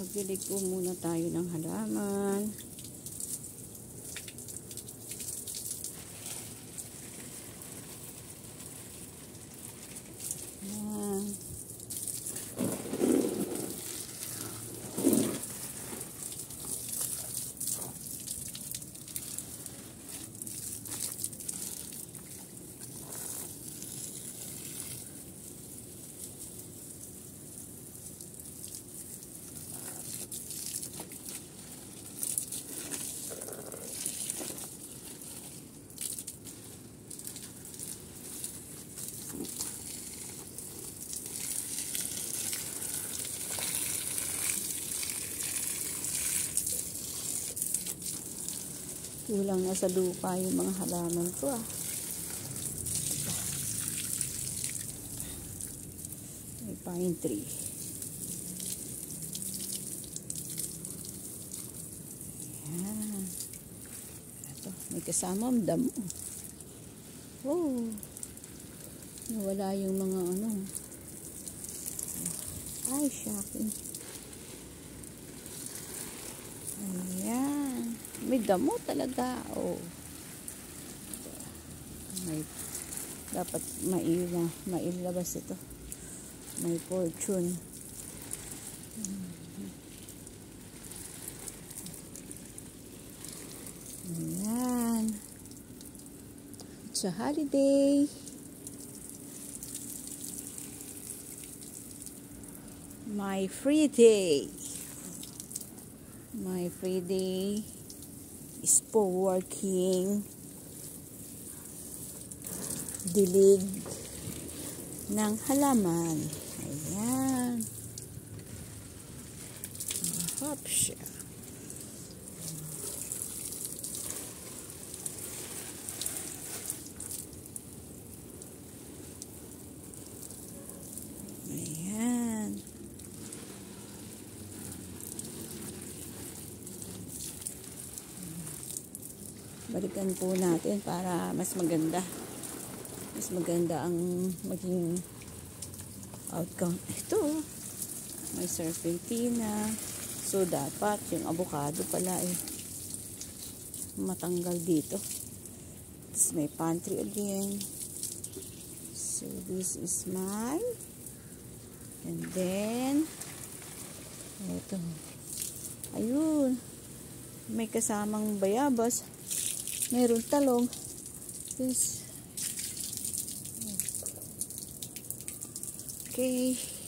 Magdilig po muna tayo ng halaman. Ayan. Kulang na sa lupa yung mga halaman ko May pine tree. Ayan. Ito, may kasamang damo. Oh, nawala yung mga Ay, shocking. Ayan. May damo talaga. Oh. Dapat mailabas ito. May fortune. Ayan. It's a holiday. My free day. My free day is for working. Dilig ng halaman. Ayan. Hop siya. Ayan. Balikan po natin para mas maganda. Mas maganda ang maging outcome. Ito, may serpentina. So, dapat yung avocado pala matanggal dito. Tapos may pantry again. So, this is mine. And then, ito. Ayun. May kasamang bayabas. Meron talong. Yes. Okay.